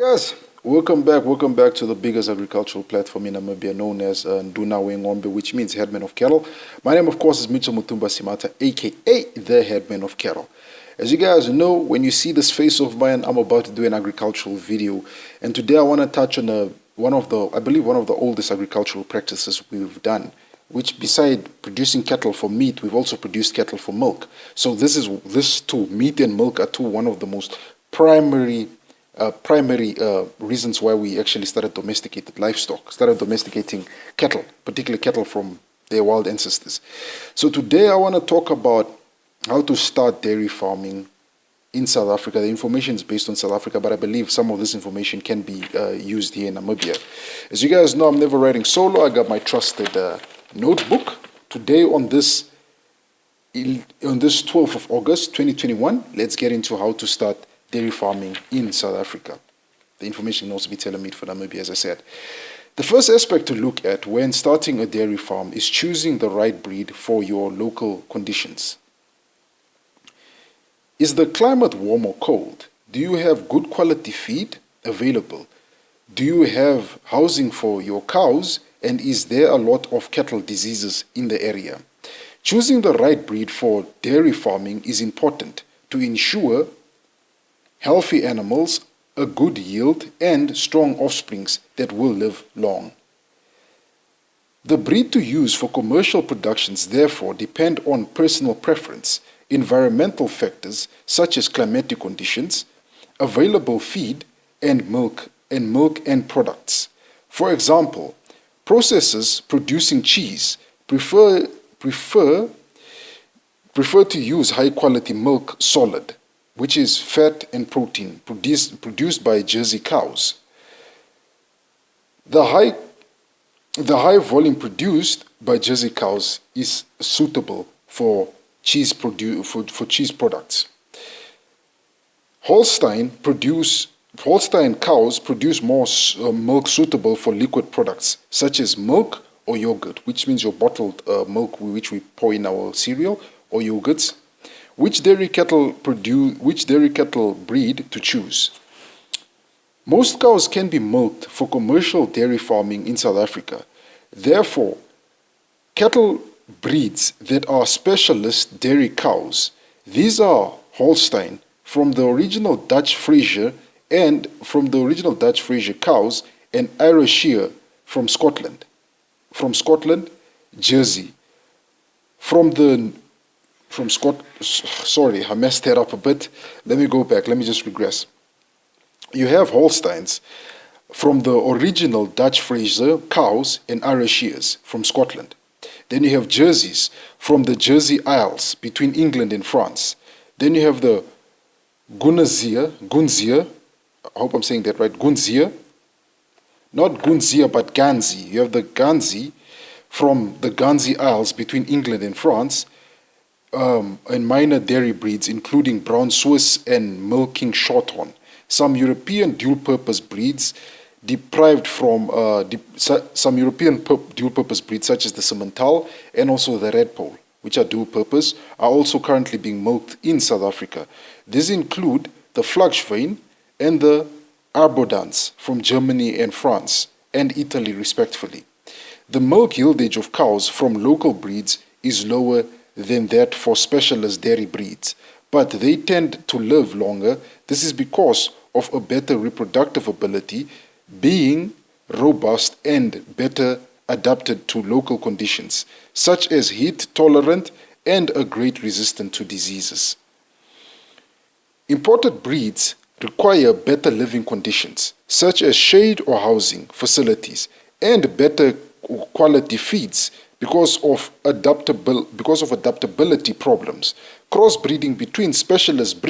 Guys, welcome back to the biggest agricultural platform in Namibia known as Nduna Wengombe, which means headman of cattle. My name, of course, is Mitchell Mutumba Simata, aka the headman of cattle. As you guys know, when you see this face of mine, I'm about to do an agricultural video, and today I want to touch on one of the oldest agricultural practices we've done, which beside producing cattle for meat, we've also produced cattle for milk. So this two, meat and milk, are one of the most primary reasons why we actually started domesticating cattle, particularly cattle from their wild ancestors. So today I want to talk about how to start dairy farming in South Africa. The information is based on South Africa, but I believe some of this information can be used here in Namibia. As you guys know, I'm never writing solo. I got my trusted notebook. Today on this 12th of August 2021, let's get into how to start dairy farming in South Africa. The information can also be tailor-made for Namibia, as I said. The first aspect to look at when starting a dairy farm is choosing the right breed for your local conditions. Is the climate warm or cold? Do you have good quality feed available? Do you have housing for your cows? And is there a lot of cattle diseases in the area? Choosing the right breed for dairy farming is important to ensure healthy animals, a good yield, and strong offsprings that will live long. The breed to use for commercial productions therefore depend on personal preference, environmental factors such as climatic conditions, available feed, and milk and products. For example, processors producing cheese prefer to use high quality milk solid, which is fat and protein produced by Jersey cows. The high volume produced by Jersey cows is suitable for cheese products. Holstein cows produce more milk suitable for liquid products such as milk or yogurt, which means your bottled milk which we pour in our cereal, or yogurts. Which dairy cattle breed to choose? Most cows can be milked for commercial dairy farming in South Africa. Therefore, cattle breeds that are specialist dairy cows. These are Holstein from the original Dutch Friesian cows, and Ayrshire from Scotland. Jersey sorry, I messed that up a bit. Let me go back. Let me just regress. You have Holsteins from the original Dutch Friesian cows and Ayrshires from Scotland. Then you have Jerseys from the Jersey Isles between England and France. Then you have the Gunzia, I hope I'm saying that right, Gunzia. Not Gunzia, but Ganzi. You have the Ganzi from the Ganzi Isles between England and France. And minor dairy breeds including Brown Swiss and Milking Shorthorn. Some European dual-purpose breeds dual-purpose breeds such as the Simmental and also the Red Pole, which are dual-purpose, are also currently being milked in South Africa. These include the Flagschwein and the Arbodans from Germany and France and Italy respectively. The milk yieldage of cows from local breeds is lower than that for specialist dairy breeds, but they tend to live longer. This is because of a better reproductive ability, being robust and better adapted to local conditions, such as heat tolerant and a great resistant to diseases. Imported breeds require better living conditions, such as shade or housing facilities, and better quality feeds because of adaptability problems. Crossbreeding between specialist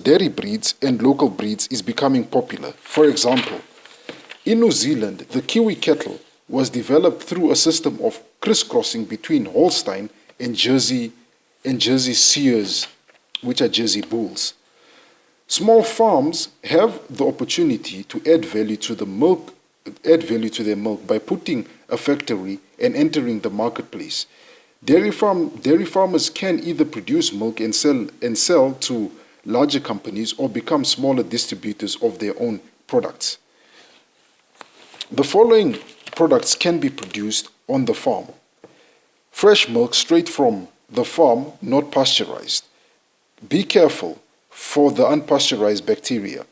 dairy breeds and local breeds is becoming popular. For example, in New Zealand, the Kiwi cattle was developed through a system of crisscrossing between Holstein and Jersey Seers, which are Jersey bulls. Small farms have the opportunity to add value to their milk by putting a factory and entering the marketplace. Dairy farmers can either produce milk and sell to larger companies or become smaller distributors of their own products. The following products can be produced on the farm. Fresh milk straight from the farm, not pasteurized. Be careful for the unpasteurized bacteria.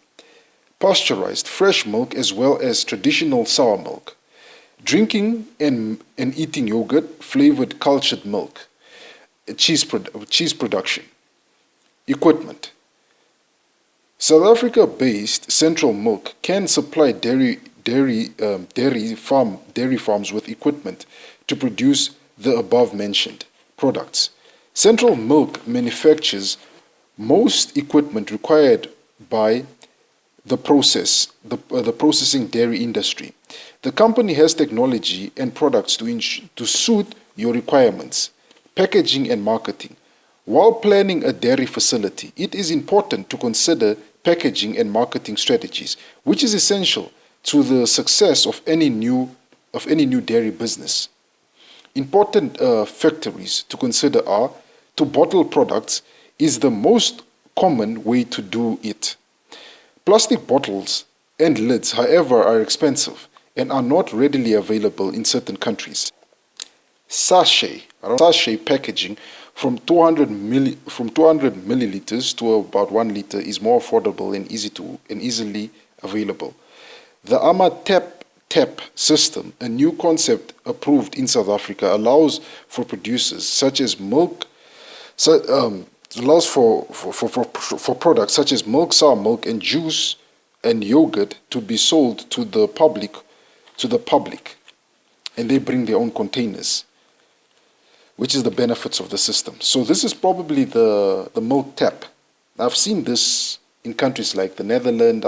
Pasteurized fresh milk as well as traditional sour milk. Drinking and eating yogurt, flavored cultured milk. Cheese production. Equipment. South Africa-based Central Milk can supply dairy farms with equipment to produce the above-mentioned products. Central Milk manufactures most equipment required by the processing dairy industry. The company has technology and products to suit your requirements, packaging and marketing. While planning a dairy facility, it is important to consider packaging and marketing strategies, which is essential to the success of any new dairy business. Important factories to consider are: to bottle products is the most common way to do it. Plastic bottles and lids, however, are expensive and are not readily available in certain countries. Sachet packaging from 200 milliliters to about 1 liter is more affordable and easily available. The AMA Tap system, a new concept approved in South Africa, allows for producers such as milk, allows for products such as milk, sour milk, and juice and yogurt to be sold to the public, and they bring their own containers, which is the benefits of the system. So this is probably the milk tap. I've seen this in countries like the Netherlands.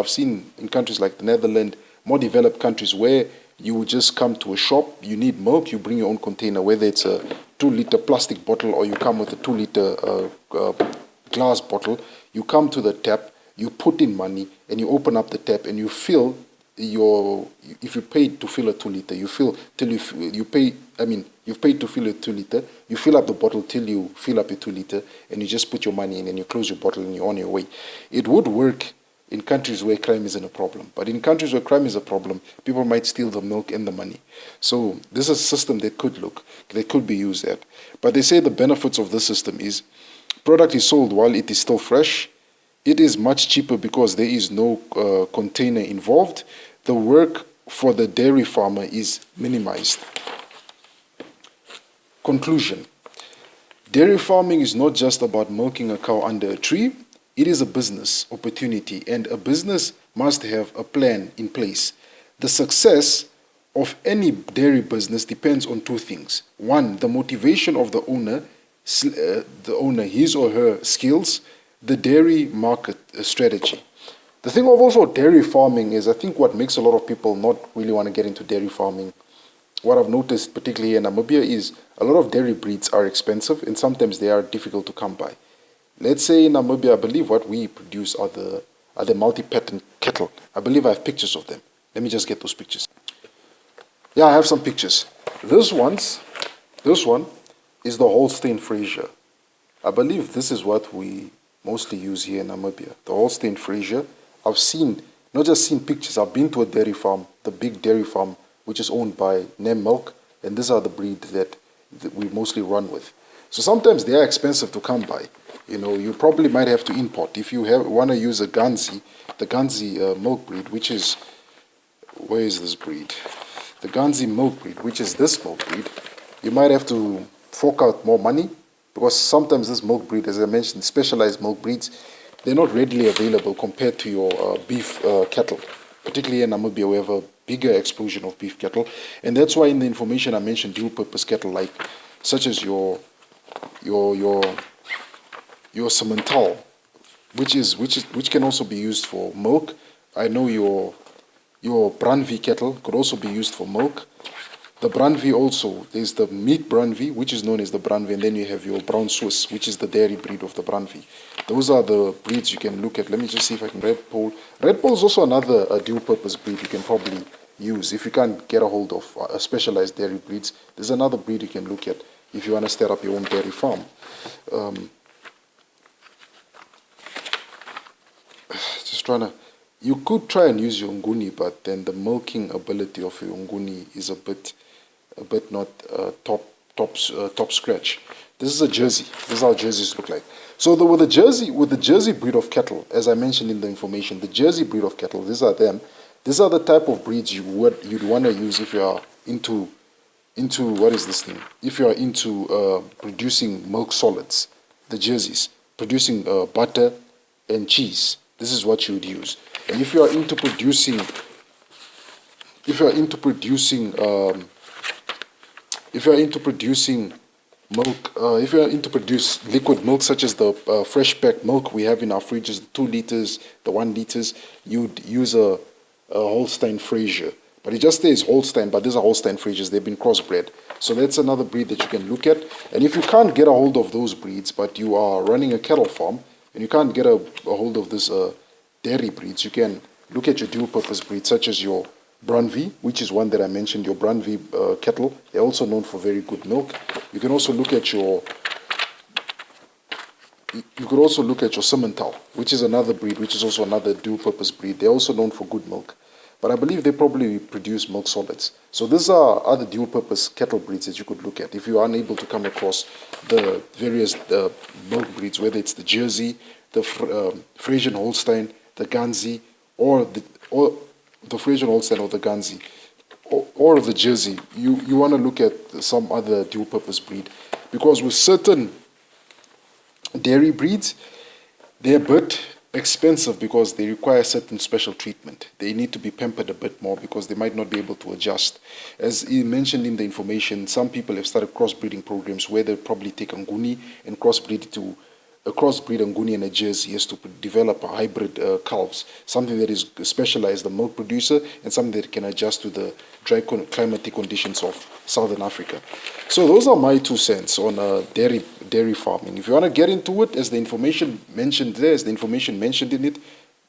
More developed countries, where you would just come to a shop, you need milk, you bring your own container, whether it's a 2-liter plastic bottle or you come with a 2-liter glass bottle. You come to the tap, you put in money, and you open up the tap and you fill if you paid to fill a 2-liter, you fill till you've paid to fill a 2-liter, you fill up the bottle till you fill up your 2-liter, and you just put your money in and you close your bottle and you're on your way. It would work in countries where crime isn't a problem. But in countries where crime is a problem, people might steal the milk and the money. So this is a system that could be used at. But they say the benefits of this system is: product is sold while it is still fresh. It is much cheaper because there is no container involved. The work for the dairy farmer is minimized. Conclusion: dairy farming is not just about milking a cow under a tree. It is a business opportunity, and a business must have a plan in place. The success of any dairy business depends on two things. One, the motivation of the owner, his or her skills, the dairy market strategy. The thing of also dairy farming is, I think what makes a lot of people not really want to get into dairy farming, what I've noticed particularly in Namibia, is a lot of dairy breeds are expensive and sometimes they are difficult to come by. Let's say in Namibia, I believe what we produce are the multi-pattern cattle. I believe I have pictures of them. Let me just get those pictures. Yeah, I have some pictures. This one is the Holstein Friesian. I believe this is what we mostly use here in Namibia. The Holstein Friesian. I've not just seen pictures, I've been to a dairy farm, the big dairy farm, which is owned by Nem Milk, and these are the breeds that we mostly run with. So sometimes they are expensive to come by. You probably might have to import. If you want to use the Ganzi milk breed, which is, where is this breed? The Ganzi milk breed, which is this milk breed, you might have to fork out more money, because sometimes this milk breed, as I mentioned, specialized milk breeds, they're not readily available compared to your beef cattle. Particularly in Namibia, we have a bigger explosion of beef cattle, and that's why in the information I mentioned dual-purpose cattle, such as your Simmental, which can also be used for milk. I know your Brandvi cattle could also be used for milk. The Brandvi also, there's the meat Brandvi, which is known as the Brandvi, and then you have your brown Swiss, which is the dairy breed of the Brandvi. Those are the breeds you can look at. Let me just see if I can Red Pole. Red Pole is also another dual-purpose breed you can probably use if you can't get a hold of specialized dairy breeds. There's another breed you can look at if you want to start up your own dairy farm. You could try and use your nguni, but then the milking ability of your nguni is a bit not top scratch. This is a Jersey. This is how Jerseys look like. So with the Jersey breed of cattle, as I mentioned in the information, the Jersey breed of cattle, these are them. These are the type of breeds you'd want to use if you are into what is this thing? If you are into producing milk solids, the Jerseys, producing butter and cheese, this is what you would use. And if you are into producing, milk, if you are into produce liquid milk such as the fresh packed milk we have in our fridges, the 2 liters, the 1 liters, you'd use a Holstein Friesian. But it just says Holstein, but these are Holstein Friesians. They've been crossbred. So that's another breed that you can look at. And if you can't get a hold of those breeds, but you are running a cattle farm, and you can't get a hold of this dairy breeds, you can look at your dual-purpose breeds, such as your Brunvie, which is one that I mentioned, your Brunvie cattle. They're also known for very good milk. You can also look at your Simmental, which is another breed, which is also another dual-purpose breed. They're also known for good milk. But I believe they probably produce milk solids. So these are other dual-purpose cattle breeds that you could look at if you are unable to come across the various milk breeds, whether it's the Jersey, the Friesian Holstein, the Ganzi, or the Friesian Holstein or the Ganzi, or the Jersey. You want to look at some other dual-purpose breed, because with certain dairy breeds, they're a bit expensive because they require certain special treatment. They need to be pampered a bit more because they might not be able to adjust. As he mentioned in the information, some people have started crossbreeding programs where they probably take a nguni and crossbreed a nguni and a Jersey is to develop a hybrid calves, something that is specialized, the milk producer, and something that can adjust to the dry climatic conditions of Southern Africa. So those are my 2 cents on dairy farming. If you want to get into it, as the information mentioned there, as the information mentioned in it,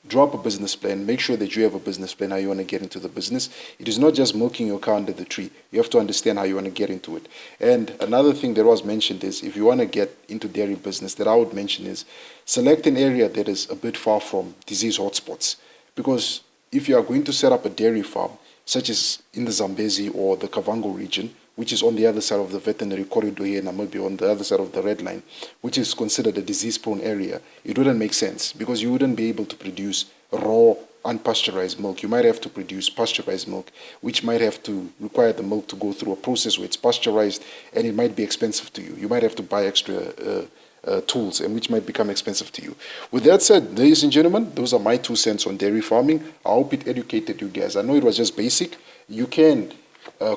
drop a business plan. Make sure that you have a business plan, how you want to get into the business. It is not just milking your cow under the tree. You have to understand how you want to get into it. And another thing that was mentioned is, if you want to get into dairy business, that I would mention is, select an area that is a bit far from disease hotspots. Because if you are going to set up a dairy farm, such as in the Zambezi or the Kavango region, which is on the other side of the veterinary corridor here in Namibia, on the other side of the red line, which is considered a disease-prone area, it wouldn't make sense because you wouldn't be able to produce raw, unpasteurized milk. You might have to produce pasteurized milk, which might have to require the milk to go through a process where it's pasteurized, and it might be expensive to you. You might have to buy extra tools, and which might become expensive to you. With that said, ladies and gentlemen, those are my 2 cents on dairy farming. I hope it educated you guys. I know it was just basic. You can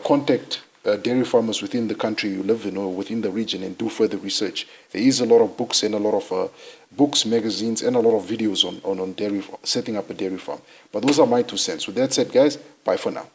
contact dairy farmers within the country you live in or within the region and do further research. There is a lot of books and a lot of books, magazines, and a lot of videos on dairy, setting up a dairy farm. But those are my 2 cents. With that said, guys, bye for now.